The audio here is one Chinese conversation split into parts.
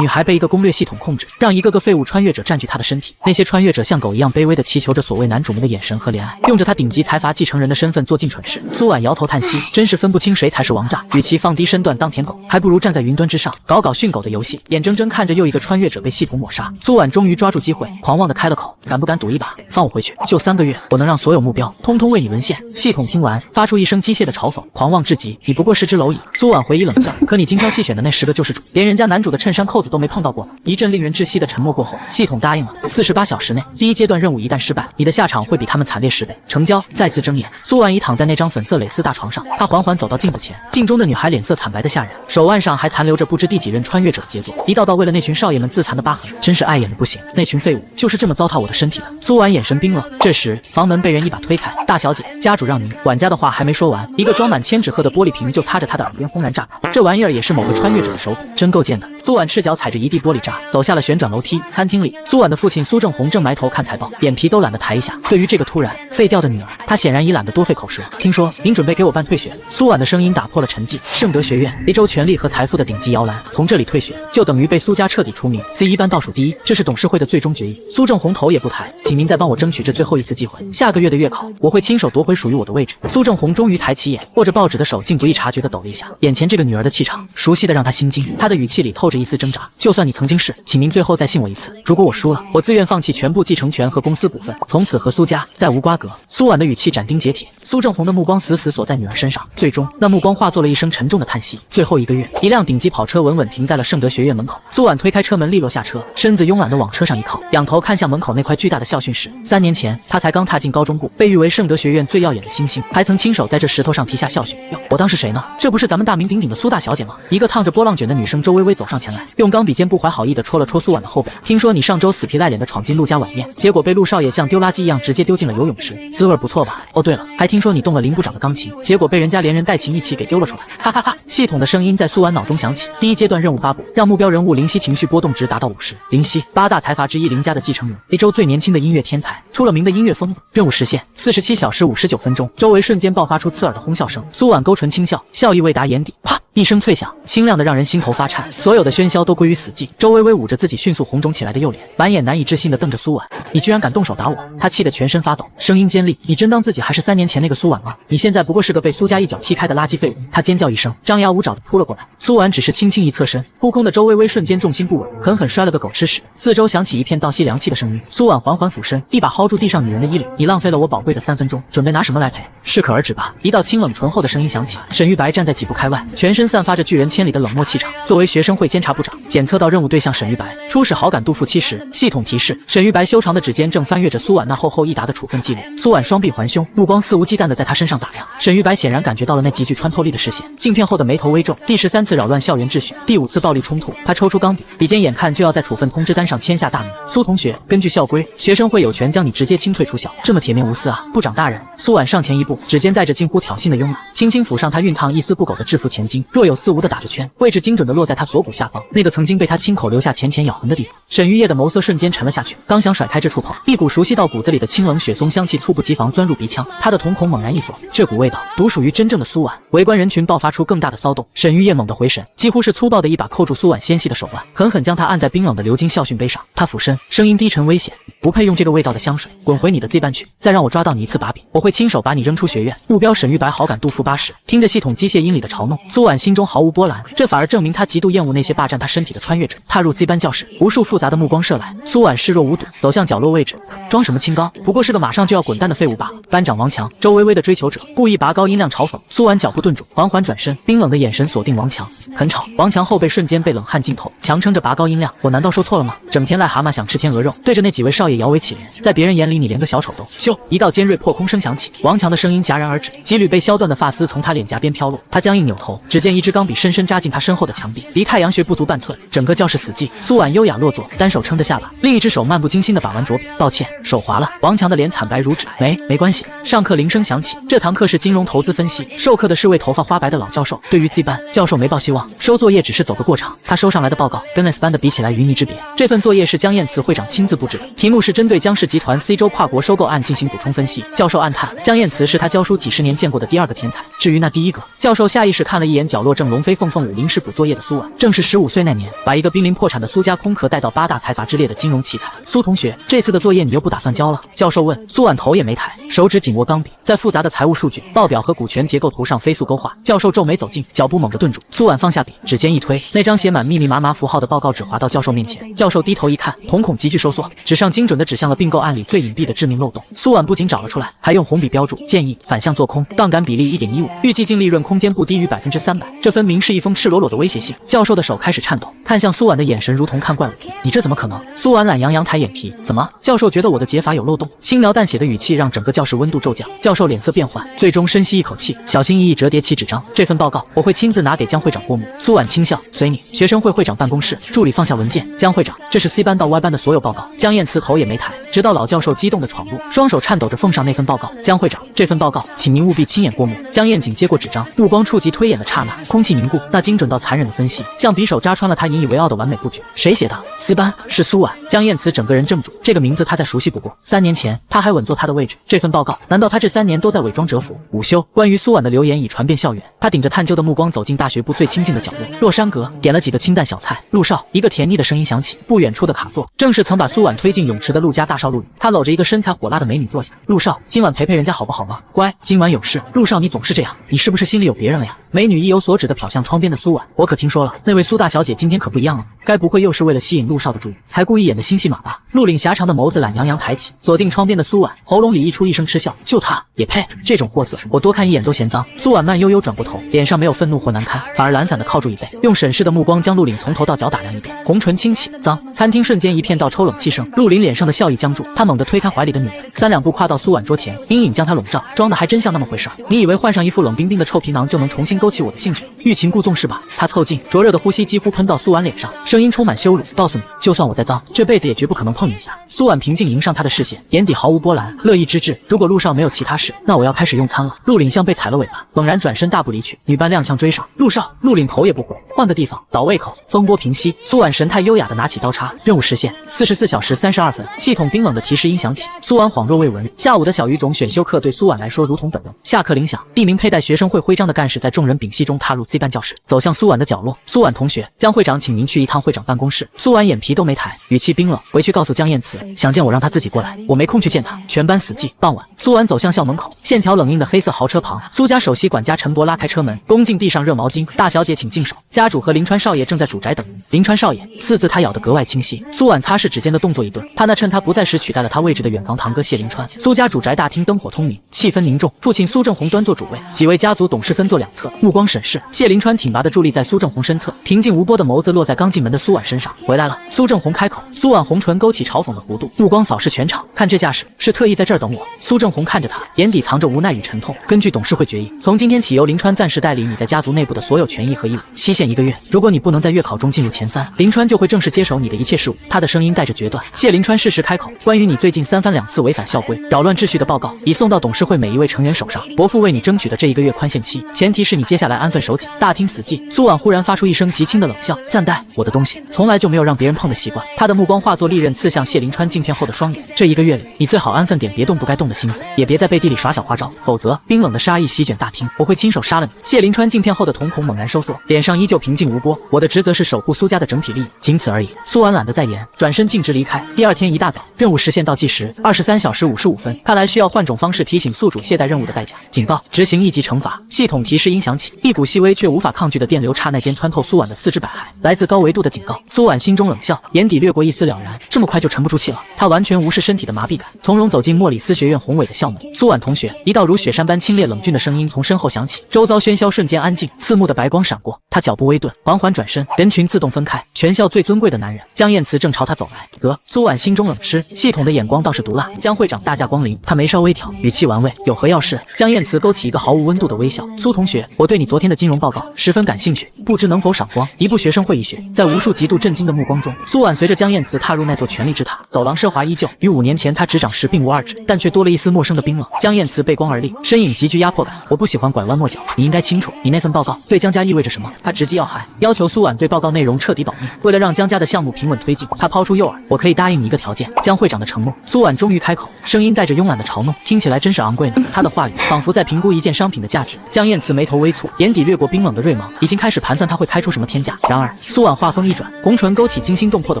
女孩被一个攻略系统控制，让一个个废物穿越者占据她的身体。那些穿越者像狗一样卑微地祈求着所谓男主们的眼神和怜爱，用着他顶级财阀继承人的身份做尽蠢事。苏婉摇头叹息，真是分不清谁才是王炸。与其放低身段当舔狗，还不如站在云端之上搞搞训狗的游戏。眼睁睁看着又一个穿越者被系统抹杀，苏婉终于抓住机会，狂妄地开了口：敢不敢赌一把？放我回去，就3个月，我能让所有目标通通为你沦陷。系统听完，发出一声机械的嘲讽，狂妄至极，你不过是只蝼蚁。苏婉回以冷笑，可你精挑细选的那10个救世主，连人家男主的衬衫扣子都没碰到过。一阵令人窒息的沉默过后，系统答应了，48小时内，第1阶段任务一旦失败，你的下场会比他们惨烈10倍。成交。再次睁眼，苏婉已躺在那张粉色蕾丝大床上，她缓缓走到镜子前，镜中的女孩脸色惨白的吓人，手腕上还残留着不知第几任穿越者的杰作，一道道为了那群少爷们自残的疤痕，真是碍眼的不行。那群废物就是这么糟蹋我的身体的。苏婉眼神冰冷。这时房门被人一把推开，大小姐，家主让您。管家的话还没说完，一个装满千纸鹤的玻璃瓶就擦着她的耳边轰然炸开，这玩意儿也是某个穿越者的手笔，真够贱的。苏婉赤脚踩着一地玻璃渣，走下了旋转楼梯。餐厅里，苏婉的父亲苏正红正埋头看财报，眼皮都懒得抬一下。对于这个突然废掉的女儿，他显然已懒得多费口舌。听说您准备给我办退学？苏婉的声音打破了沉寂。圣德学院，一州权力和财富的顶级摇篮，从这里退学就等于被苏家彻底除名 ，Z 班倒数第一，这是董事会的最终决议。苏正红头也不抬，请您再帮我争取这最后一次机会。下个月的月考，我会亲手夺回属于我的位置。苏正红终于抬起眼，握着报纸的手竟不易察觉地抖了一下。眼前这个女儿的气场，熟悉的让他心惊。她的语气里透着一丝挣扎。就算你曾经是，请您最后再信我一次。如果我输了，我自愿放弃全部继承权和公司股份，从此和苏家再无瓜葛。苏婉的语气斩钉截铁，苏正红的目光死死锁在女儿身上，最终那目光化作了一声沉重的叹息。最后1个月，一辆顶级跑车稳稳停在了圣德学院门口。苏婉推开车门，利落下车，身子慵懒地往车上一靠，仰头看向门口那块巨大的校训石。3年前，她才刚踏进高中部，被誉为圣德学院最耀眼的星星，还曾亲手在这石头上题下校训。哟，我当是谁呢？这不是咱们大名鼎鼎的苏大小姐吗？一个烫着波浪卷的女生周微微走上前来，用钢笔尖不怀好意地戳了戳苏婉的后背。听说你上周死皮赖脸地闯进陆家晚宴，结果被陆少爷像丢垃圾一样直接丢进了游泳池，滋味不错吧？哦对了，还听说你动了林部长的钢琴，结果被人家连人带琴一起给丢了出来，哈哈哈！系统的声音在苏婉脑中响起。第1阶段任务发布，让目标人物林夕情绪波动值达到50。林夕，8大财阀之一林家的继承人，一周最年轻的音乐天才，出了名的音乐疯子。任务实现47小时59分钟，周围瞬间爆发出刺耳的哄笑声。苏婉勾唇轻笑，笑意未达眼底，啪！一声脆响，清亮的让人心头发颤，所有的喧嚣都归于死寂。周微微捂着自己迅速红肿起来的右脸，满眼难以置信地瞪着苏婉：“你居然敢动手打我！”他气得全身发抖，声音尖利：“你真当自己还是3年前那个苏婉吗？你现在不过是个被苏家一脚踢开的垃圾废物！”他尖叫一声，张牙舞爪地扑了过来。苏婉只是轻轻一侧身，扑空的周微微瞬间重心不稳，狠狠摔了个狗吃屎。四周响起一片倒吸凉气的声音。苏婉缓缓俯身，一把薅住地上女人的衣领：“你浪费了我宝贵的3分钟，准备拿什么来赔？适可而止吧！”一道清冷醇厚的声音响起。沈玉白站在几步开外，全身散发着拒人千里的冷漠气场。作为学生会监察部长，检测到任务对象沈玉白，初始好感度负70。系统提示：沈玉白修长的指尖正翻阅着苏婉那厚厚一沓的处分记录。苏婉双臂环胸，目光肆无忌惮地在他身上打量。沈玉白显然感觉到了那极具穿透力的视线，镜片后的眉头微皱。第13次扰乱校园秩序，第5次暴力冲突。他抽出钢笔，笔尖眼看就要在处分通知单上签下大名：苏同学，根据校规，学生会有权将你直接清退出校。这么铁面无私啊，部长大人！苏婉上前一步，指尖带着近乎挑衅的慵懒，轻轻抚上他熨烫一丝不苟的制服前襟，若有似无地打着圈，位置精准地落在他锁骨下方，那个曾经被他亲口留下浅浅咬痕的地方。沈玉叶的眸色瞬间沉了下去，刚想甩开这触碰，一股熟悉到骨子里的清冷雪松香气猝不及防钻入鼻腔，他的瞳孔猛然一锁，这股味道独属于真正的苏婉。围观人群爆发出更大的骚动，沈玉叶猛地回神，几乎是粗暴的一把扣住苏婉纤细的手腕，狠狠将她按在冰冷的鎏金校训碑上。他俯身，声音低沉危险：“不配用这个味道的香水，滚回你的 Z 班去！再让我抓到你一次把柄，我会亲手把你扔出学院。”目标沈玉白好感度负80，听着系统机械音里的嘲弄，苏婉心中毫无波澜，这反而证明他极度厌恶那些霸占他身体的穿越者。踏入 Z 班教室，无数复杂的目光射来，苏婉视若无睹，走向角落位置。装什么清高，不过是个马上就要滚蛋的废物罢了。班长王强，周微微的追求者，故意拔高音量嘲讽。苏婉脚步顿住，缓缓转身，冰冷的眼神锁定王强，很吵。王强后背瞬间被冷汗浸透，强撑着拔高音量：“我难道说错了吗？整天癞蛤蟆想吃天鹅肉，对着那几位少爷摇尾乞怜，在别人眼里你连个小丑都……”咻！一道尖锐破空声响起，王强的声音戛然而止，几缕被削断的发丝从他脸颊边飘落。他僵硬扭头，只见一支钢笔深深扎进他身后的墙壁，离太阳穴不足半寸。整个教室死寂。苏婉优雅落座，单手撑着下巴，另一只手漫不经心地把玩着笔。抱歉，手滑了。王强的脸惨白如纸。没关系。上课铃声响起，这堂课是金融投资分析，授课的是位头发花白的老教授。对于 Z 班，教授没抱希望，收作业只是走个过场。他收上来的报告跟 S 班的比起来，云泥之别。这份作业是江燕慈会长亲自布置的，题目目是针对江氏集团 C 州跨国收购案进行补充分析。教授暗叹，江燕慈是他教书几十年见过的第2个天才。至于那第1个，教授下意识看了一眼角落正龙飞凤凤舞临时补作业的苏婉，正是15岁那年把一个濒临破产的苏家空壳带到8大财阀之列的金融奇才。苏同学，这次的作业你又不打算交了？教授问。苏婉头也没抬，手指紧握钢笔，在复杂的财务数据、报表和股权结构图上飞速勾画。教授皱眉走近，脚步猛地顿住。苏婉放下笔，指尖一推，那张写满密密麻麻符号的报告纸滑到教授面前。教授低头一看，瞳孔急剧收缩，纸上精准地指向了并购案里最隐蔽的致命漏洞。苏婉不仅找了出来，还用红笔标注：建议反向做空，杠杆比例 1.15， 预计净利润空间不低于300%。这分明是一封赤裸裸的威胁信。教授的手开始颤抖，看向苏婉的眼神如同看怪物。你这怎么可能？苏婉懒洋洋抬眼皮，怎么？教授觉得我的解法有漏洞？轻描淡写的语气让整个教室温度骤降。教授脸色变幻，最终深吸一口气，小心翼翼折叠起纸张。这份报告我会亲自拿给江会长过目。苏婉轻笑，随你。学生会会长办公室，助理放下文件。江会长，这是 C 班到 Y 班的所有报告。江燕慈头也没抬，直到老教授激动地闯入，双手颤抖着奉上那份报告。江会长，这份报告请您务必亲眼过目。江燕紧接过纸张，目光触及推演的刹那，空气凝固，那精准到残忍的分析像匕首扎穿了他引以为傲的完美布局。谁写的？ C 班是苏婉。江燕慈整个人怔住，这个名字他再熟悉不过。3年前他还稳坐他的位置，这份报告难道他这3年都在伪装蛰伏？午休，关于苏婉的流言已传遍校园。他顶着探究的目光走进大学部最清静的角落，洛山阁，点了几个清淡小菜。陆少，一个甜腻的声音响起，不远处的卡座正是曾把苏婉推进泳池的陆家大少陆羽。他搂着一个身材火辣的美女坐下。陆少，今晚陪陪人家好不好吗？乖，今晚有事。陆少，你总是这样，你是不是心里有别人了呀？美女意有所指地瞟向窗边的苏婉，我可听说了，那位苏大小姐今天可不一样了，该不会又是为了吸引陆少的注意，才故意演的新戏码吧？陆岭狭长的眸子懒洋洋抬起，锁定窗边的苏婉，喉咙里溢出一声嗤笑，就他也配？这种货色，我多看一眼都嫌脏。苏婉慢悠悠转过头，脸上没有愤怒或难堪，反而懒散地靠住椅背，用审视的目光将陆岭从头到脚打量一遍，红唇轻启，脏。餐厅瞬间一片倒抽冷气声，陆岭脸上的笑意僵住，他猛地推开怀里的女人，3两步跨到苏婉桌前，阴影将她笼罩，装的还真像那么回事。你以为换上一副冷冰冰的臭皮囊就能重新勾起我的兴趣？欲擒故纵是吧？他凑近，灼热的呼吸几乎喷到苏婉脸上，声音充满羞辱，告诉你，就算我再脏，这辈子也绝不可能碰你一下。苏婉平静迎上他的视线，眼底毫无波澜，乐意之至。如果陆少没有其他事，那我要开始用餐了。陆岭像被踩了尾巴，猛然转身大步离去，女伴踉跄追上。陆少，陆岭头也不回，换个地方，倒胃口。风波平息，苏婉神态优雅地拿起刀叉，任务实现，44小时32分。系统冰冷的提示音响起，苏婉恍若未闻。下午的小语种选修课对苏婉来说如同本能。下课铃响，一名佩戴学生会徽章的干事在众人屏息中踏入 Z 班教室，走向苏婉的角落。苏婉同学，江会长请您去一趟会长办公室。苏婉眼皮都没抬，语气冰冷，回去告诉江燕慈，想见我让他自己过来，我没空去见他。全班死记。傍晚，苏婉走向校门口，线条冷硬的黑色豪车旁，苏家首席管家陈伯拉开车门，恭敬递上热毛巾，大小姐请进手。家主和林川少爷正在主宅等。林川少爷4字他咬得格外清晰。苏婉擦拭指尖的动作一顿，他那趁他不在时取代了他位置的远房堂哥谢林川。苏家主宅大厅灯火通明，气氛凝重，父亲苏正红端坐主位，几位家族董事分坐两侧，目光审视。谢林川挺拔地伫立在苏正红身侧，平静无波的眸子落在刚进门的苏婉身上。回来了。苏正红开口。苏婉红唇勾起嘲讽的弧度，目光扫视全场，看这架势，是特意在这儿等我。苏正红看着他，眼底藏着无奈与沉痛。根据董事会决议，从今天起由林川暂时代理你在家族内部的所有权益和义务，期限1个月。如果你不能在月考中进入前3，林川就会正式接手你的一切事务。他的声音带着决断。谢林川适时开口，关于你最近3番2次违反校规、扰乱秩序的报告，已送到董事会每一位成员手上。伯父为你争取的这1个月宽限期，前提是你接下来安分守己。大厅死寂。苏婉忽然发出一声极轻的冷笑，暂代，我的东西从来就没有让别人碰的习惯。他的目光化作利刃刺向谢林川镜片后的双眼。这1个月里，你最好安分点，别动不该动的心思，也别在背地里耍小花招，否则冰冷的杀意席卷大厅，我会亲手杀了你。谢林川镜片后的瞳孔猛然收缩，脸上依旧平静无波。我的职责是守护苏家的整体利益，仅此而已。苏婉懒得再言，转身径直离开。第2天一大早，任务实现倒计时23小时55分，看来需要换种方式提醒宿主懈怠任务的代价。警告，执行1级惩罚。系统提示音响起，一股细微却无法抗拒的电流刹那间穿透苏婉的4肢百骸，来自高维度的警告。苏婉心中冷笑，眼底掠过一丝了然，这么快就沉不住气了。他完全无视身体的麻痹感，从容走进莫里斯学院宏伟的校门。苏婉同学，一道如雪山般清冽冷峻的声音从身后响起，周遭喧嚣瞬间安静，刺目的白光闪过。他脚步微顿，缓缓转身，人群自动分开。全校最尊贵的男人江燕慈正朝他走来。苏婉心中冷湿，系统的眼光倒是毒辣。江会长大驾光临。他眉梢微挑，语气玩味，有何要事？江燕慈勾起一个毫无温度的微笑。苏同学，我对你昨天的金融报告十分感兴趣，不知能否赏光？一部学生会议学。在无数极度震惊的目光中，苏婉随着江燕慈踏入那座权力之塔。走廊奢华依旧，与5年前他执掌时并无二致，但却多了一丝陌生的冰冷。江燕慈背光而立，身影极具压迫感。我不喜欢拐弯抹角，你应该清楚，你那份报告对江家意味着什么。他直击要害，要求苏婉对报告内容彻底保密。为了让江家的项目平稳推进，他抛出诱饵，我可以答应你一个条条件，将会长的承诺。苏婉终于开口，声音带着慵懒的嘲弄，听起来真是昂贵呢。他的话语仿佛在评估一件商品的价值。江燕慈眉头微蹙，眼底掠过冰冷的锐芒，已经开始盘算他会开出什么天价。然而苏婉话锋一转，红唇勾起惊心动魄的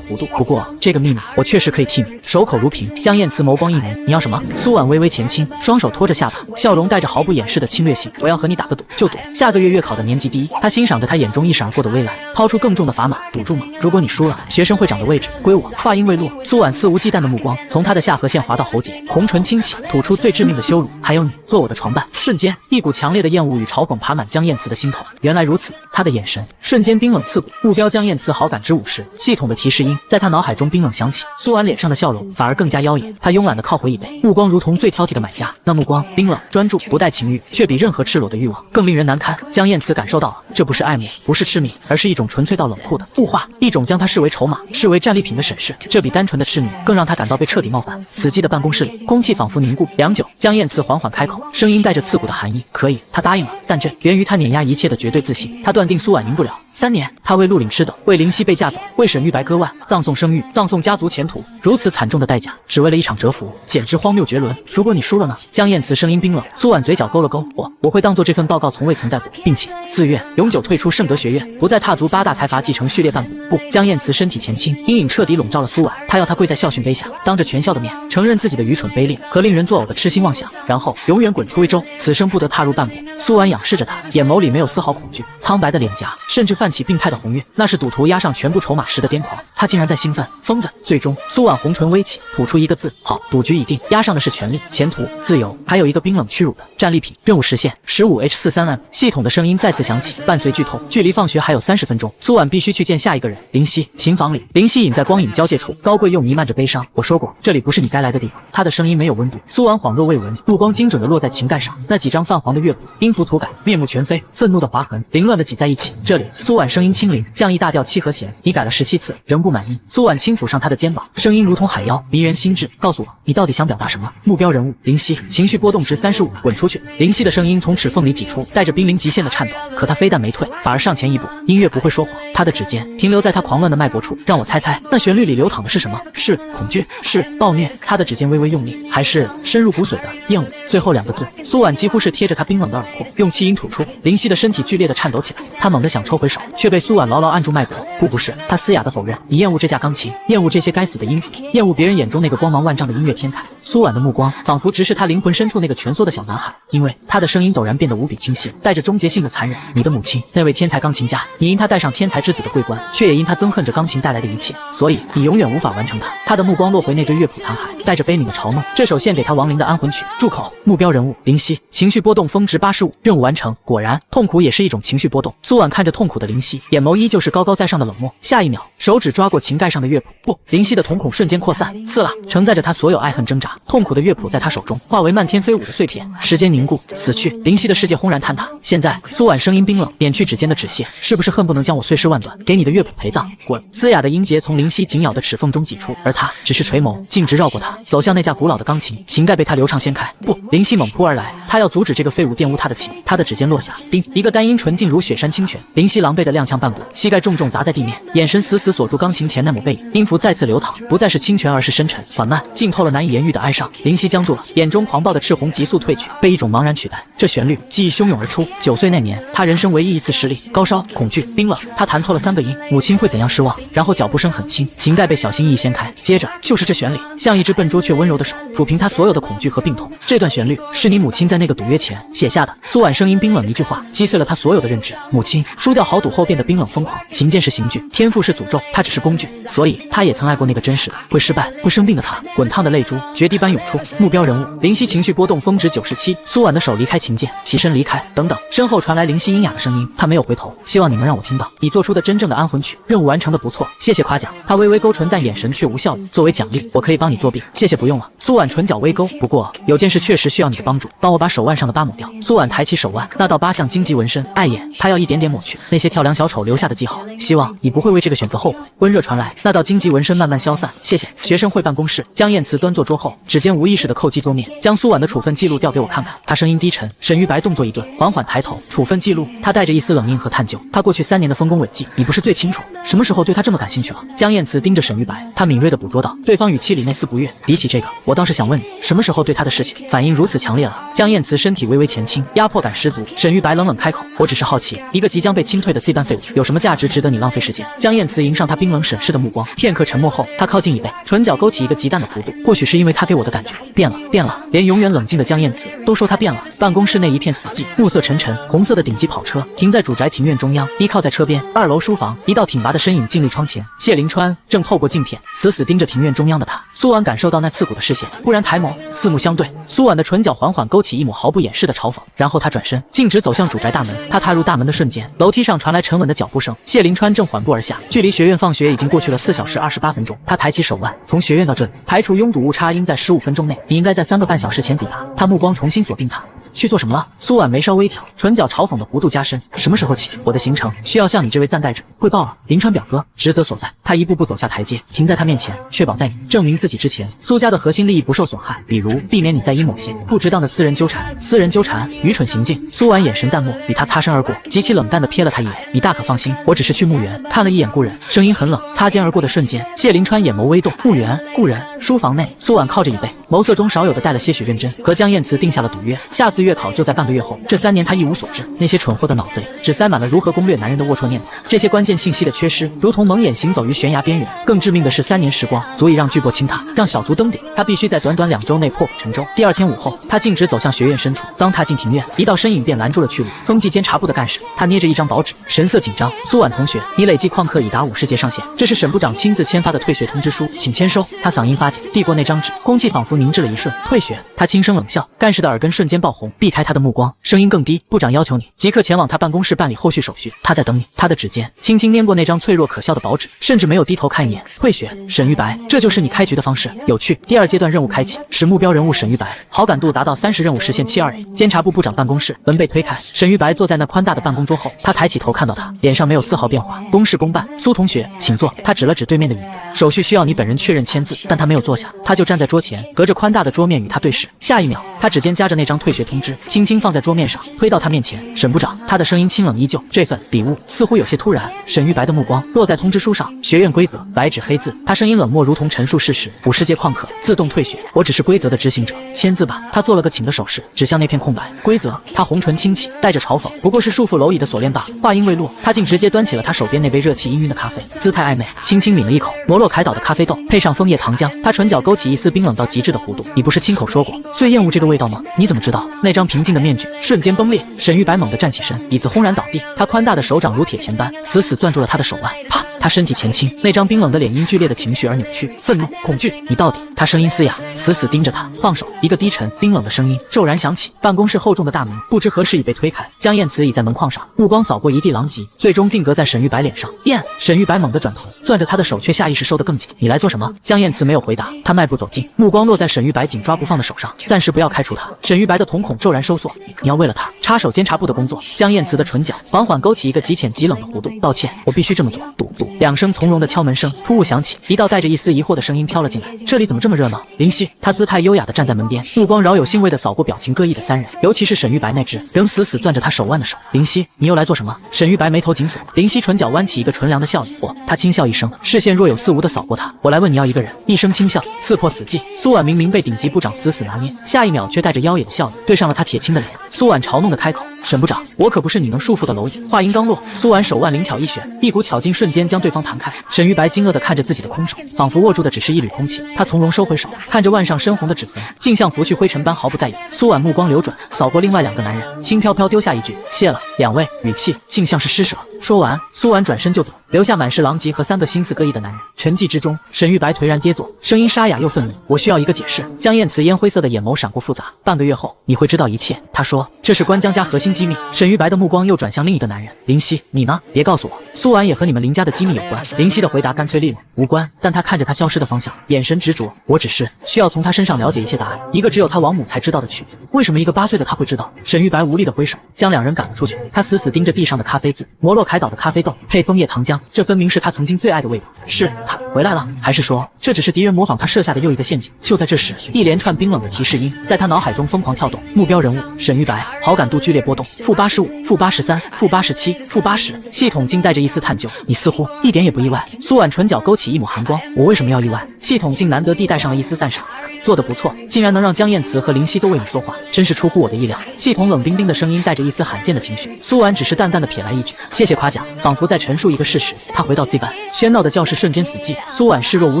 弧度。不过这个秘密我确实可以替你守口如瓶。江燕慈眸光一凝，你要什么？苏婉微微前倾，双手托着下巴，笑容带着毫不掩饰的侵略性。我要和你打个赌，就赌下个月月考的年级第一。他欣赏着他眼中一闪而过的微澜，抛出更重的砝码，赌注吗？如果你输了，学生会长的位置归我。话音未落，苏婉肆无忌惮的目光从他的下颌线滑到喉结，红唇轻启，吐出最致命的羞辱。还有你，做我的床伴。瞬间，一股强烈的厌恶与嘲讽爬满江燕慈的心头。原来如此，他的眼神瞬间冰冷刺骨。目标江燕慈好感值50，系统的提示音在他脑海中冰冷响起。苏婉脸上的笑容反而更加妖冶，他慵懒地靠回椅背，目光如同最挑剔的买家，那目光冰冷专注，不带情欲，却比任何赤裸的欲望更令人难堪。江燕慈感受到了，这不是爱慕，不是痴迷，而是一种纯粹到冷酷的物化，一种将他视为筹码、视为战利品的审视。这比单纯的痴迷更让他感到被彻底冒犯。死寂的办公室里，空气仿佛凝固良久。江燕慈缓缓开口，声音带着刺骨的寒意：可以。他答应了，但这源于他碾压一切的绝对自信。他断定苏婉赢不了。3年，他为陆岭吃等，为灵犀被架走，为沈玉白割腕，葬送声誉，葬送家族前途，如此惨重的代价，只为了一场蛰伏，简直荒谬绝伦。如果你输了呢？江燕慈声音冰冷。苏婉嘴角勾了勾，我会当做这份报告从未存在过，并且自愿永久退出圣德学院，不再踏足8大财阀继承序列半步。不，江燕慈身体前倾，阴影彻底笼罩了苏婉。他要他跪在校训碑下，当着全校的面承认自己的愚蠢卑劣和令人作呕的痴心妄想，然后永远滚出魏州，此生不得踏入半步。苏婉仰视着他，眼眸里没有丝毫恐惧，苍白的脸颊甚至泛起病态的红晕，那是赌徒押上全部筹码时的癫狂。他竟然在兴奋，疯子！最终，苏婉红唇微起，吐出一个字：好。赌局已定，押上的是权力、前途、自由，还有一个冰冷屈辱的战利品。任务实现15H43M。系统的声音再次响起，伴随剧透。距离放学还有30分钟，苏婉必须去见下一个人。林夕，琴房里，林夕隐在光影交界处，高贵又弥漫着悲伤。我说过，这里不是你该来的地方。他的声音没有温度。苏婉恍若未闻，目光精准地落在琴盖上，那几张泛黄的乐谱，音符涂改，面目全非，愤怒的划痕凌乱地挤在一起。这里，苏婉声音轻灵，降 E 大调7和弦，你改了17次，仍不满意。苏婉轻抚上他的肩膀，声音如同海妖，迷人心智。告诉我，你到底想表达什么？目标人物林夕，情绪波动值35，滚出去！林夕的声音从齿缝里挤出，带着濒临极限的颤抖。可他非但没退，反而上前一步。音乐不会说谎，他的指尖停留在他狂乱的脉搏处。让我猜猜，那旋律里流淌的是什么？是恐惧？是暴虐？他的指尖微微用力，还是深入骨髓的厌恶？最后2个字，苏婉几乎是贴着他冰冷的耳廓，用气音吐出。林夕的身体剧烈地颤抖起来，他猛地想抽回手，却被苏婉牢牢按住脉搏。不是，他嘶哑地否认。你厌恶这架钢琴，厌恶这些该死的音符，厌恶别人眼中那个光芒万丈的音乐天才。苏婉的目光仿佛直视他灵魂深处那个蜷缩的小男孩，因为他的声音陡然变得无比清晰，带着终结性的残忍。你的母亲，那位天才钢琴家，你因他戴上天才之子的桂冠，却也因他憎恨着钢琴带来的一切，所以你永远无法完成它。他的目光落回那堆乐谱残骸，带着悲悯的嘲弄。这首献给他亡灵的安魂曲。住口！目标人物林夕，情绪波动峰值85，任务完成。果然，痛苦也是一种情绪波动。苏婉看着痛苦的林夕，眼眸依旧是高高在上的冷漠。下一秒，手指抓过琴盖上的乐谱，不，林夕的瞳孔瞬间扩散，刺啦，承载着他所有爱恨挣扎。痛苦的乐谱在他手中化为漫天飞舞的碎片，时间凝固，死去。林夕的世界轰然坍塌。现在，苏婉声音冰冷，免去指尖的止泻，是不是恨不能将我碎尸万段，给你的乐谱陪葬？滚！嘶哑的音节从林夕紧咬的齿缝中挤出，而他只是垂眸，径直绕过他，走向那架古老的钢琴，琴盖被他流畅掀开。不！林夕猛扑而来，他要阻止这个废物玷污他的琴。他的指尖落下，叮，一个单音纯净如雪山清泉。林夕狼狈的踉跄半步，膝盖重重砸在地面，眼神死死锁住钢琴前那抹背影。音符再次流淌，不再是清泉，而是深沉缓慢，浸透了难以言喻的哀伤。林夕僵住了，眼中狂暴的赤红急速褪去，被一种茫然取代。这旋律记忆汹涌而出。9岁那年，他人生唯一一次失利，高烧、恐惧、冰冷。他弹错了3个音，母亲会怎样失望？然后脚步声很轻，琴盖被小心翼翼掀开，接着就是这旋律，像一只笨拙却温柔的手，抚平他所有的恐惧和病痛。这段旋律是你母亲在那个赌约前写下的。苏婉声音冰冷一句话，击碎了他所有的认知。母亲输掉豪赌后变得冰冷疯狂，琴键是刑具，天赋是诅咒，他只是工具。所以他也曾爱过那个真实的、会失败、会生病的他。滚烫的泪珠决堤般涌出。目标人物林夕，情绪波动峰值97。苏婉的手离开琴键，起身离开。等等，身后传来林夕阴哑的声音，他没有回头。希望你能让我听到你做出的真正的安魂曲。任务完成的不错，谢谢夸奖。他微微勾唇，但眼神却无笑意。作为奖励，我可以帮你作弊。谢谢不用了。苏婉唇角微勾，不过有件事确实需要你的帮助，帮我把手腕上的疤抹掉。苏婉抬起手腕，那道疤像荆棘纹身，碍眼，她要一点点抹去那些跳梁小丑留下的记号。希望你不会为这个选择后悔。温热传来，那道荆棘纹身慢慢消散。谢谢。学生会办公室，江燕慈端坐桌后，指尖无意识地叩击桌面，将苏婉的处分记录调给我看看。她声音低沉。沈玉白动作一顿，缓缓抬头，处分记录。他带着一丝冷硬和探究。他过去3年的丰功伟绩，你不是最清楚？什么时候对他这么感兴趣了？江燕慈盯着沈玉白，他敏锐地捕捉到对方语气里那丝不悦。比起这个，我倒是想问你，什么时候对他的事情反应如此强烈了？江燕慈身体微微前倾，压迫感十足。沈玉白冷冷开口，我只是好奇，一个即将被清退的 C 班废物，有什么价值值得你浪费时间？江燕慈迎上他冰冷审视的目光，片刻沉默后，他靠近椅背，唇角勾起一个极淡的弧度。或许是因为他给我的感觉变了，变了。连永远冷静的江燕慈都说他变了。办公室内一片死寂，暮色沉沉，红色的顶级跑车停在主宅庭院中央，依靠在车边。2楼书房，一道挺拔的身影静立窗前。谢凌川正透过镜片死死盯着庭院中央的他。苏婉感受到那刺骨的视线，忽然抬眸，四目相对。苏婉的唇角缓缓勾起一抹毫不掩饰的嘲讽，然后他转身径直走向主宅大门。他踏入大门的瞬间，楼梯上传来沉稳的脚步声。谢凌川正缓步而下，距离学院放学已经过去了4小时28分钟。他抬起手腕，从学院到这里，排除拥堵误差应在15分钟内，你应该在3个半小时前抵达。他目光重新锁定他。去做什么了？苏婉眉梢微挑，唇角嘲讽的弧度加深。什么时候起？我的行程需要向你这位暂代者汇报了。临川表哥，职责所在。他一步步走下台阶，停在他面前，确保在你证明自己之前，苏家的核心利益不受损害，比如避免你再因某些不值当的私人纠缠。私人纠缠，愚蠢行径。苏婉眼神淡漠，与他擦身而过，极其冷淡地瞥了他一眼。你大可放心，我只是去墓园看了一眼故人。声音很冷。擦肩而过的瞬间，谢凌川眼眸微动。墓园，故人。书房内，苏婉靠着椅背，眸色中少有的带了些许认真，和江燕慈定下了赌约，下次月考就在半个月后。这3年他一无所知，那些蠢货的脑子里只塞满了如何攻略男人的龌龊念头。这些关键信息的缺失，如同蒙眼行走于悬崖边缘。更致命的是，3年时光足以让巨擘倾塌，让小卒登顶。他必须在短短2周内破釜沉舟。第2天午后，他径直走向学院深处，刚踏进庭院，一道身影便拦住了去路。风纪监察部的干事，他捏着一张薄纸，神色紧张。苏婉同学，你累计旷课已达50节上限，这是沈部长亲自签发的退学通知书，请签收。他嗓音发紧，递过那张纸，空气仿佛凝滞了一瞬。退学。他轻声冷笑，干事的耳根瞬间爆红，避开他的目光，声音更低，部长要求你即刻前往他办公室办理后续手续，他在等你。他的指尖轻轻拈过那张脆弱可笑的薄纸，甚至没有低头看一眼。退学。沈玉白，这就是你开局的方式，有趣。第2阶段任务开启，使目标人物沈玉白好感度达到30，任务实现72A。监察部部长办公室，门被推开，沈玉白坐在那宽大的办公桌后，他抬起头看到他，脸上没有丝毫变化。公事公办。苏同学，请坐。他指了指对面的椅子，手续需要你本人确认签字，但他没有坐下，他就站在桌前，隔着宽大的桌面与他对视。下一秒，他指尖夹着那张退学通知，轻轻放在桌面上，推到他面前。沈部长，他的声音清冷依旧。这份礼物似乎有些突然。沈玉白的目光落在通知书上，学院规则，白纸黑字。他声音冷漠，如同陈述事实。50节旷课，自动退学。我只是规则的执行者，签字吧。他做了个请的手势，指向那片空白。规则。他红唇轻启，带着嘲讽，不过是束缚蝼蚁的锁链罢了。话音未落，他竟直接端起了他手边那杯热气氤氲的咖啡，姿态暧昧，轻轻抿了一口摩洛凯岛的咖啡豆，配上枫叶糖浆。他唇角勾起一丝冰冷到极致的弧度。你不是亲口说过最厌恶这个味道吗？你怎么知道？那张平静的面具瞬间崩裂。沈玉白猛地站起身，椅子轰然倒地，他宽大的手掌如铁钳般死死攥住了他的手腕。啪！他身体前倾，那张冰冷的脸因剧烈的情绪而扭曲，愤怒、恐惧。你到底？他声音嘶哑，死死盯着他。放手！一个低沉、冰冷的声音骤然响起。办公室厚重的大门不知何时已被推开，江燕慈倚在门框上，目光扫过一地狼藉，最终定格在沈玉白脸上。变！沈玉白猛地转头，攥着他的手却下意识收得更紧。你来做什么？江燕慈没有回答，他迈步走近，目光落在沈玉白紧抓不放的手上。暂时不要开除他。沈玉白的瞳孔骤然收缩，你要为了他插手监察部的工作？江燕慈的唇角缓缓勾起一个极浅极冷的弧度。抱歉，我必须这么做。嘟嘟，2声从容的敲门声突兀响起，一道带着一丝疑惑的声音飘了进来。这里怎么这么热闹？林夕，他姿态优雅地站在门边，目光饶有兴味地扫过表情各异的3人，尤其是沈玉白那只仍死死攥着他手腕的手。林夕，你又来做什么？沈玉白眉头紧锁，林夕唇角弯起一个纯良的笑意。他轻笑一声，视线若有似无地扫过他。我来问你要一个人。一声轻笑刺破死寂。苏婉明明被顶级部长死死拿捏，下一秒却带着妖冶的笑意对上了他铁青的脸。苏婉嘲弄地开口，沈部长，我可不是你能束缚的蝼蚁。话音刚落，苏婉手腕灵巧一旋，一股巧劲瞬间将对方弹开。沈玉白惊愕地看着自己的空手，仿佛握住的只是一缕空气。他从容收回手，看着腕上深红的指痕，竟像拂去灰尘般毫不在意。苏婉目光流转，扫过另外2个男人，轻飘飘丢下一句谢了2位，语气竟像是施舍。说完，苏婉转身就走，留下满是狼藉和3个心思各异的男人。沉寂之中，沈玉白颓然跌坐，声音沙哑又愤怒：“我需要一个解释。”江燕慈烟灰色的眼眸闪过复杂。半个月后，你会知道一切。他说：“这是关江家核心机密。”沈玉白的目光又转向另一个男人：“林夕，你呢？别告诉我，苏婉也和你们林家的机密有关。”林夕的回答干脆利落：“无关。”但他看着他消失的方向，眼神执着：“我只是需要从他身上了解一些答案。一个只有他王母才知道的曲子，为什么一个8岁的他会知道？”沈玉白无力的挥手，将两人赶了出去。他死死盯着地上的咖啡渍，摩洛凯岛的咖啡豆配枫叶糖浆，这分明是他曾经最爱的味道。是他回来了，还是说这只是敌人模仿他设下的又一个陷阱？就在这时，一连串冰冷的提示音在他脑海中疯狂跳动。目标人物沈玉白，好感度剧烈波动，-85、-83、-87、-80。系统竟带着一丝探究，你似乎一点也不意外。苏婉唇角勾起一抹寒光，我为什么要意外？系统竟难得地带上了一丝赞赏。做得不错，竟然能让江燕慈和林夕都为你说话，真是出乎我的意料。系统冷冰冰的声音带着一丝罕见的情绪。苏婉只是淡淡的瞥来一句：“谢谢夸奖。”仿佛在陈述一个事实。他回到 Z 班，喧闹的教室瞬间死寂。苏婉视若无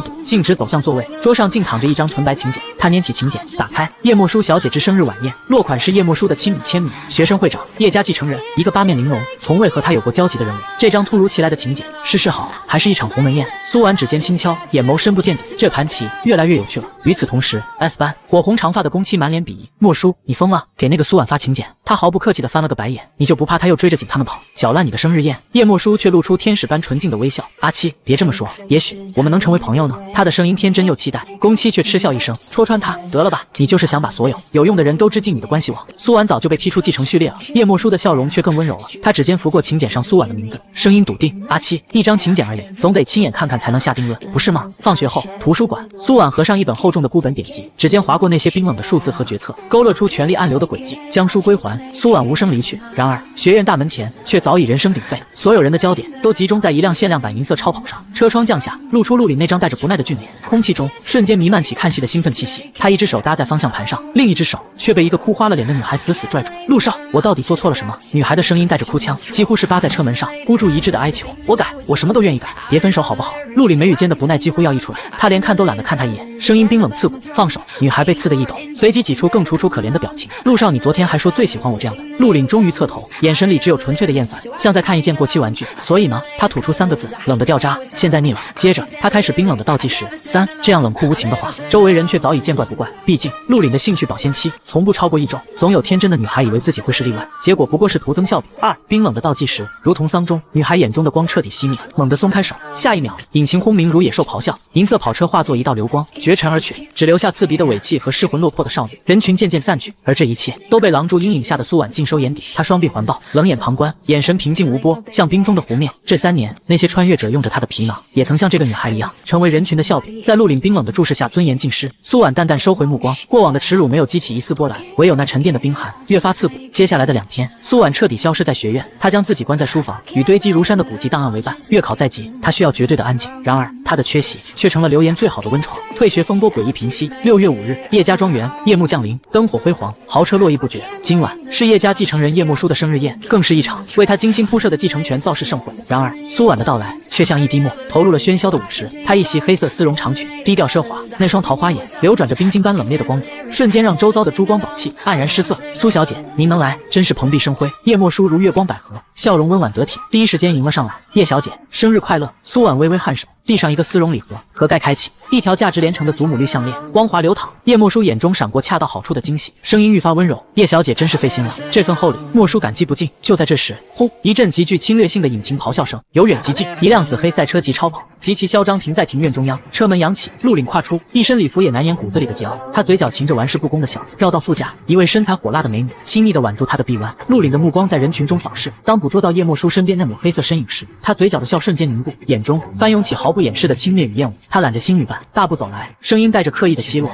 睹，径直走向座位，桌上竟躺着一张纯白请柬。他拈起请柬，打开：“叶默书小姐之生日晚宴。”落款是叶默书的亲笔签名。学生会长，叶家继承人，一个八面玲珑，从未和他有过交集的人物。这张突如其来的请柬，是示好还是一场鸿门宴？苏婉指尖轻敲，眼眸深不见底。这盘棋越来越有趣了。与此同时 ，S 班火红长发的宫妻满脸鄙夷：“默书，你疯了？给那个苏婉发请柬？”他毫不客气地翻了个白眼：“你就不怕他又追着紧他们跑，搅乱你的生日宴？”叶默书却露出天使般纯净的微笑：“阿七，别这么说，也许我们能成为朋友呢。”他的声音天真又期待。宫妻却嗤笑一声，戳穿他：“得了吧，你就是想把所有有用的人都织进你的关系网。”苏婉早就被踢出继承序列了。叶默书的笑容却更温柔了，他指尖拂过请柬上苏婉的名字，声音笃定：“阿七，一张请柬而已，总得亲眼看看才能下定论，不是吗？”放学后，图书馆，苏婉合上一本厚重的孤本典籍，指尖划过那些冰冷的数字和决策，勾勒出权力暗流的轨迹，将书归还。苏婉无声离去。然而学院大门前却早已人声鼎沸，所有人的焦点都集中在一辆限量版银色超跑上。车窗降下，露出陆林那张带着不耐的俊脸，空气中瞬间弥漫起看戏的兴奋气息。他一只手搭在方向盘上，另一只手却被一个哭花了脸的女孩死死拽住。“陆少，我到底做错了什么？”女孩的声音带着哭腔，几乎是扒在车门上，孤注一掷的哀求：“我改，我什么都愿意改，别分手好不好？”陆林眉宇间的不耐几乎要溢出来，他连看都懒得看他一眼，声音冰冷刺骨：“放手！”女孩被刺得一抖，随即挤出更楚楚可怜的表情：“陆少，你昨天还说最喜欢我这样的。”陆岭终于侧头，眼神里只有纯粹的厌烦，像在看一件过期玩具。所以呢？他吐出3个字：“冷的掉渣。”现在腻了。接着他开始冰冷的倒计时：3。这样冷酷无情的话，周围人却早已见怪不怪。毕竟陆岭的兴趣保鲜期从不超过1周。总有天真的女孩以为自己会是例外，结果不过是徒增笑柄。2。冰冷的倒计时如同丧钟，女孩眼中的光彻底熄灭，猛地松开手。下一秒，引擎轰鸣如野兽咆哮，银色跑车化作一道流光，绝尘而去，只留下刺鼻的尾气和失魂落魄的少女。人群渐渐散去，而这一切都被狼蛛阴影下的苏婉尽收眼底。她双臂环抱，冷眼旁观，眼神平静无波，像冰封的湖面。这3年，那些穿越者用着她的皮囊，也曾像这个女孩一样，成为人群的笑柄。在陆岭冰冷的注视下，尊严尽失。苏婉淡淡收回目光，过往的耻辱没有激起一丝波澜，唯有那沉淀的冰寒越发刺骨。接下来的2天，苏婉彻底消失在学院，她将自己关在书房，与堆积如山的古籍档案为伴。月考在即，她需要绝对的安静。然而，她的缺席却成了流言最好的温床。退学风波诡异平息。6月5日，叶家庄园，夜幕降临，灯火辉煌，豪车络绎不绝。今晚是叶家继承人叶默书的生日宴，更是一场为他精心铺设的继承权造势盛会。然而，苏婉的到来却像一滴墨，投入了喧嚣的舞池。她一袭黑色丝绒长裙，低调奢华，那双桃花眼流转着冰晶般冷冽的光泽，瞬间让周遭的珠光宝气黯然失色。苏小姐，您能来，真是蓬荜生辉。叶默书如月光百合，笑容温婉得体，第一时间迎了上来。叶小姐，生日快乐！苏婉微微颔首，递上一个丝绒礼盒，盒盖开启，一条价值连城的祖母绿项链，光滑流淌。叶默书眼中闪过恰到好处的惊喜，声音愈发温柔：“叶小姐真是费心了，这份厚礼，默书感激不尽。”就在这时，轰！一阵极具侵略性的引擎咆哮声由远及近，一辆紫黑赛车级超跑极其嚣张停在庭院中央，车门扬起，陆岭跨出，一身礼服也难掩骨子里的桀骜。他嘴角噙着玩世不恭的笑，绕到副驾，一位身材火辣的美女亲昵地挽住他的臂弯。陆岭的目光在人群中扫视，当捕捉到叶默书身边那抹黑色身影时，他嘴角的笑瞬间凝固，眼中翻涌起毫不掩饰的轻蔑与厌恶。他揽着新女伴，大步走来，声音带着刻意的奚落：“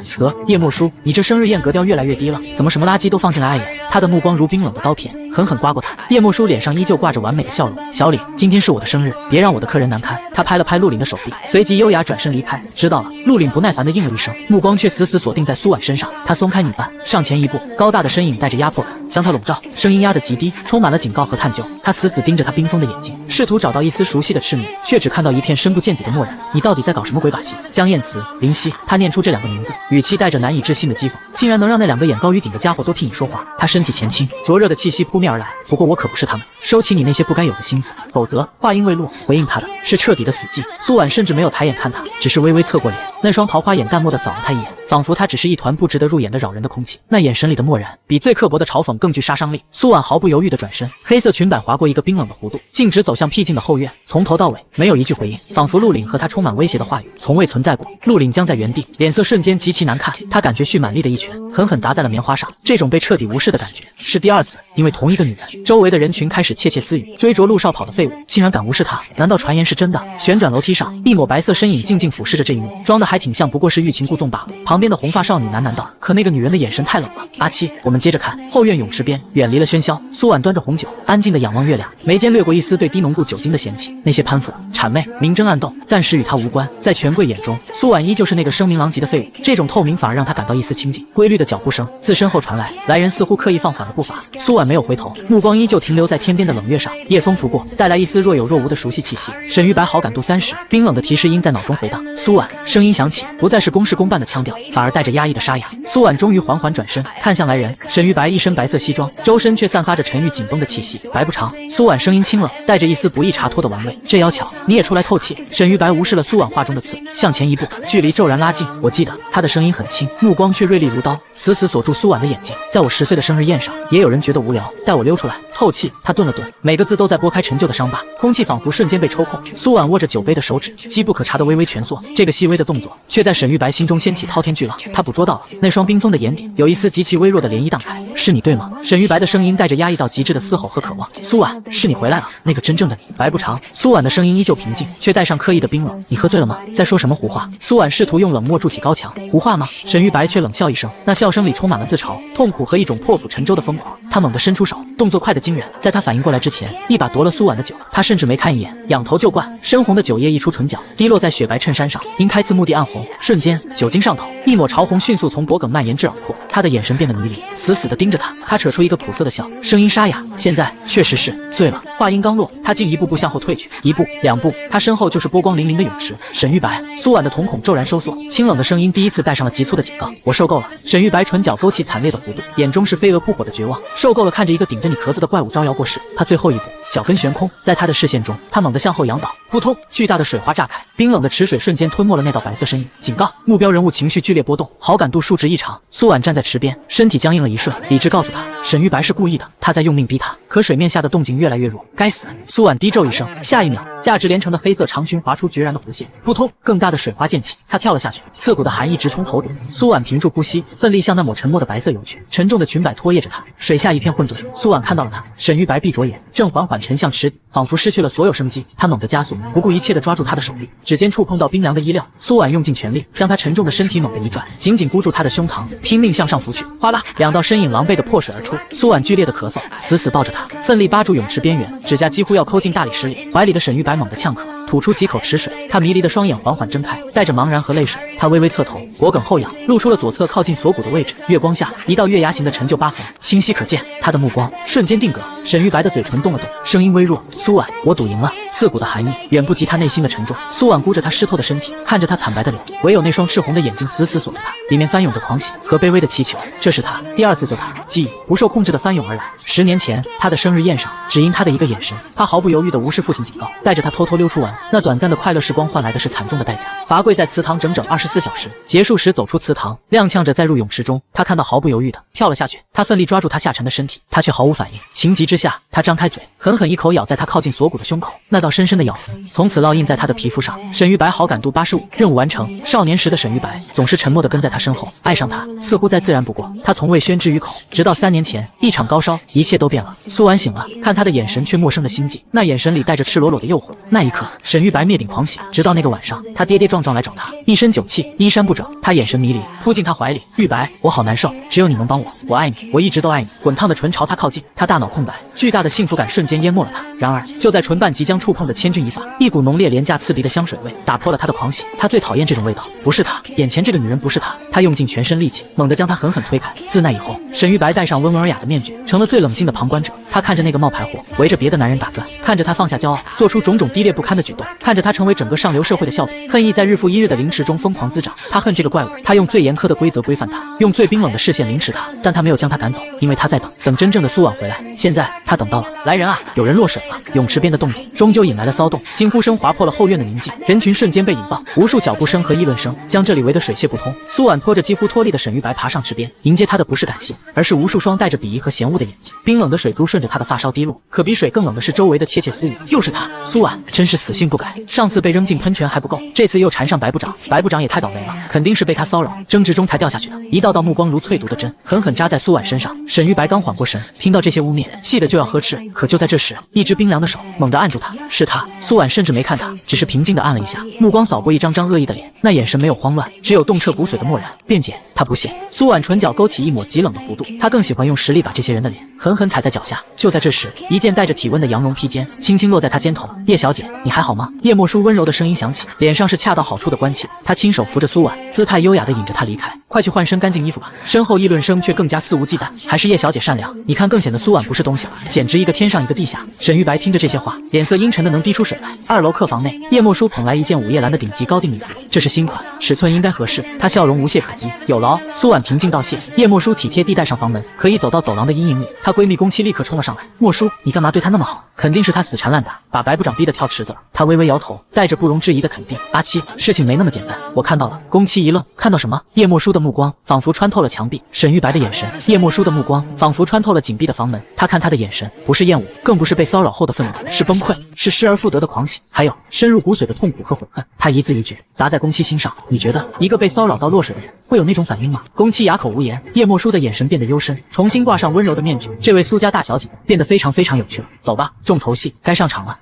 叶默书，你这生日宴格调越来越低了，怎么什么垃圾都放进来碍眼？”他的目光如冰冷的刀片，狠狠刮过他。叶默书脸上依旧挂着完美的笑容：“小李，今天是我的生日，别让我的客人难堪。”他拍了拍陆岭的手臂，随即优雅转身离开。知道了。陆岭不耐烦地应了一声，目光却死死锁定在苏婉身上。他松开女伴，上前一步，高大的身影带着压迫感，将他笼罩，声音压得极低，充满了警告和探究。他死死盯着他冰封的眼睛，试图找到一丝熟悉的痴迷，却只看到一片深不见底的漠然。你到底在搞什么鬼把戏？江燕慈、林夕，他念出这2个名字，语气带着难以置信的讥讽，竟然能让那2个眼高于顶的家伙都替你说话。他身体前倾，灼热的气息扑面而来。不过我可不是他们，收起你那些不该有的心思，否则……话音未落，回应他的是彻底的死寂。苏婉甚至没有抬眼看他，只是微微侧过脸，那双桃花眼淡漠地扫了他一眼，仿佛他只是一团不值得入眼的扰人的空气。那眼神里的漠然，比最刻薄的嘲讽更具杀伤力。苏婉毫不犹豫地转身，黑色裙摆划过一个冰冷的弧度，径直走向僻静的后院。从头到尾没有一句回应，仿佛陆岭和他充满威胁的话语从未存在过。陆岭僵在原地，脸色瞬间极其难看。他感觉蓄满力的一拳狠狠砸在了棉花上，这种被彻底无视的感觉是第2次。因为同一个女人，周围的人群开始窃窃私语，追逐陆少跑的废物竟然敢无视他，难道传言是真的？旋转楼梯上，一抹白色身影静静俯视着这一幕，装的还挺像，不过是欲擒故纵罢了。旁边的红发少女喃喃道：“可那个女人的眼神太冷了。”阿七，我们接着看。后院泳池边，远离了喧嚣，苏婉端着红酒，安静地仰望月亮，眉间掠过一丝对低浓度酒精的嫌弃。那些攀附、谄媚、明争暗斗，暂时与他无关。在权贵眼中，苏婉依旧是那个声名狼藉的废物。这种透明反而让他感到一丝清静。规律的脚步声自身后传来，来人似乎刻意放缓了步伐。苏婉没有回头，目光依旧停留在天边的冷月上。夜风拂过，带来一丝若有若无的熟悉气息。沈玉白好感度30，冰冷的提示音在脑中回荡。苏婉，声音响起，不再是公事公办的腔调，反而带着压抑的沙哑。苏婉终于缓缓转身，看向来人。沈玉白一身白色西装，周身却散发着沉郁紧绷的气息。白不长。苏婉声音清冷，带着一丝不易查脱的玩味。这妖巧，你也出来透气？沈玉白无视了苏婉话中的刺，向前一步，距离骤然拉近。我记得他的声音很轻，目光却锐利如刀，死死锁住苏婉的眼睛。在我10岁的生日宴上，也有人觉得无聊，带我溜出来透气。他顿了顿，每个字都在拨开陈旧的伤疤，空气仿佛瞬间被抽空。苏婉握着酒杯的手指机不可查的微微蜷缩，这个细微的动作却在沈玉白心中掀起滔天巨浪。他捕捉到了那双冰封的眼底有一丝极其微弱的涟漪荡开。是你对吗？沈玉白的声音带着压抑到极致的嘶吼和渴望。苏婉，是你回来了，那个真正的你。白不长。苏婉的声音依旧平静，却带上刻意的冰冷。你喝醉了吗？在说什么胡话？苏婉试图用冷漠筑起高墙。胡话吗？沈玉白却冷笑一声，那笑声里充满了自嘲、痛苦和一种破釜沉舟的疯狂。他猛地伸出手，动作快得惊人，在他反应过来之前，一把夺了苏婉的酒。他甚至没看一眼，仰头就灌，深红的酒液溢出唇角，滴落在雪白衬衫上，因开刺目的暗红。瞬间，酒精上头，一抹潮红迅速从脖颈蔓延至耳廓。他的眼神变得迷离，死死地盯着他。他扯出一个苦涩的笑，声音沙哑。现在确实是醉了。话音刚落，他竟一步步向后退去，1步2步，他身后就是波光粼粼的泳池。沈玉白，苏婉的瞳孔骤然收缩，清冷的声音第一次带上了急促的警告。我受够了。沈玉白唇角勾起惨烈的弧度，眼中是飞蛾扑火的绝望。受够了看着一个顶着你壳子的怪物招摇过市。他最后一步，脚跟悬空，在他的视线中，他猛地向后仰倒，扑通，巨大的水花炸开，冰冷的池水瞬间吞没了那道白色身影。警告！目标人物情绪剧烈波动，好感度数值异常。苏婉站在池边，身体僵硬了一瞬，理智告诉他，沈玉白是故意的，他在用命逼他。可水面下的动静越来越弱，该死！苏婉低咒一声，下一秒，价值连城的黑色长裙划出决然的弧线，扑通，更大的水花溅起，他跳了下去，刺骨的寒意直冲头顶。苏婉屏住呼吸，奋力向那抹沉没的白色游去，沉重的裙摆拖曳着他，水下一片混沌。苏婉看到了他，沈玉白闭着眼，正缓缓沉向池底，仿佛失去了所有生机。他猛地加速，不顾一切地抓住他的手臂，指尖触碰到冰凉的衣料。苏婉用尽全力，将他沉重的身体猛地一转，紧紧箍住他的胸膛，拼命向上扶去。哗啦，2道身影狼狈地破水而出。苏婉剧烈的咳嗽，死死抱着他，奋力扒住泳池边缘，指甲几乎要抠进大理石里。怀里的沈玉白猛地呛咳，吐出几口池水，他迷离的双眼缓缓睁开，带着茫然和泪水。他微微侧头，脖颈后仰，露出了左侧靠近锁骨的位置。月光下，一道月牙形的陈旧疤痕清晰可见。他的目光瞬间定格，沈玉白的嘴唇动了动，声音微弱：“苏婉，我赌赢了。”刺骨的寒意远不及他内心的沉重。苏婉箍着他湿透的身体，看着他惨白的脸，唯有那双赤红的眼睛死死锁着他，里面翻涌着狂喜和卑微的祈求。这是他第2次救他，记忆不受控制的翻涌而来。10年前，他的生日宴上，只因他的一个眼神，他毫不犹豫地无视父亲警告，带着他偷偷溜出玩。那短暂的快乐时光换来的是惨重的代价。罚跪在祠堂整整24小时，结束时走出祠堂，踉跄着再入泳池中。他看到毫不犹豫地跳了下去，他奋力抓住他下沉的身体，他却毫无反应。情急之下，他张开嘴，狠狠一口咬在他靠近锁骨的胸口，那道深深的咬痕从此烙印在他的皮肤上。沈玉白好感度85，任务完成。少年时的沈玉白总是沉默地跟在他身后，爱上他似乎再自然不过，他从未宣之于口。直到3年前，一场高烧，一切都变了。苏婉醒了，看他的眼神却陌生的心悸，那眼神里带着赤裸裸的诱惑。那一刻，沈玉白灭顶狂喜，直到那个晚上，他跌跌撞撞来找他，一身酒气，衣衫不整，他眼神迷离，扑进他怀里。玉白，我好难受，只有你能帮我，我爱你，我一直都爱你。滚烫的唇朝他靠近，他大脑空白，巨大的幸福感瞬间淹没了他。然而，就在唇瓣即将触碰的千钧一发，一股浓烈廉价刺鼻的香水味打破了他的狂喜。他最讨厌这种味道，不是他，眼前这个女人不是他。他用尽全身力气，猛地将她狠狠推开。自那以后，沈玉白戴上温文尔雅的面具，成了最冷静的旁观者。他看着那个冒牌货围着别的男人打转，看着他放下骄傲，做出种种低劣不堪的举动，看着他成为整个上流社会的笑柄，恨意在日复一日的凌迟中疯狂滋长。他恨这个怪物，他用最严苛的规则规范他，用最冰冷的视线凌迟他，但他没有将他赶走，因为他在等真正的苏婉回来。现在他等到了，来人啊！有人落水了！泳池边的动静终究引来了骚动，惊呼声划破了后院的宁静，人群瞬间被引爆，无数脚步声和议论声将这里围得水泄不通。苏婉拖着几乎脱力的沈玉白爬上池边，迎接他的不是感谢，而是无数双带着鄙夷和嫌恶的眼睛。冰冷的水珠顺着他的发梢滴落，可比水更冷的是周围的窃窃私语。又是他，苏婉真是死性不改，上次被扔进喷泉还不够，这次又缠上白部长。白部长也太倒霉了，肯定是被他骚扰，争执中才掉下去的。一道道目光如淬毒的针，狠狠扎在苏婉身上。沈玉白刚缓过神，听到这些污蔑，气得就要呵斥。可就在这时，一只冰凉的手猛地按住他，是他。苏婉甚至没看他，只是平静地按了一下，目光扫过一张张恶意的脸，那眼神没有慌乱，只有动彻骨髓的漠然。辩解，他不屑。苏婉唇角勾起一抹极冷的弧度，他更喜欢用实力把这些人的脸狠狠踩在脚下。就在这时，一件带着体温的羊绒披肩轻轻落在他肩头。叶小姐，你还好吗？叶默书温柔的声音响起，脸上是恰到好处的关切。他亲手扶着苏婉，姿态优雅地引着她离开。快去换身干净衣服吧。身后议论声却更加肆无忌惮，还是叶小姐善良，你看更显得苏婉不是东西了，简直一个天上一个地下。沈玉白听着这些话，脸色阴沉的能滴出水来。2楼客房内，叶默书捧来一件午夜蓝的顶级高定礼服，这是新款，尺寸应该合适。她笑容无懈可击，有劳。苏婉平静道谢。叶默书体贴地带上房门，可以走到走廊的阴影里。她闺蜜宫七立刻冲了上来，默书，你干嘛对她那么好？肯定是她死缠烂打，把白部长逼得跳池子了。她微微摇头，带着不容置疑的肯定。阿七，事情没那么简单，我看到了。宫七一愣，看到什么？叶默书的目光仿佛穿透了墙壁，沈玉白的眼神，叶默书的目光仿佛穿透了紧闭的房门。他看他的眼神，不是厌恶，更不是被骚扰后的愤怒，是崩溃，是失而复得的狂喜，还有深入骨髓的痛苦和悔恨。他一字一句砸在宫七心上。你觉得一个被骚扰到落水的人会有那种反应吗？宫七哑口无言。叶默书的眼神变得幽深，重新挂上温柔的面具。这位苏家大小姐变得非常有趣了。走吧，重头戏该上场了。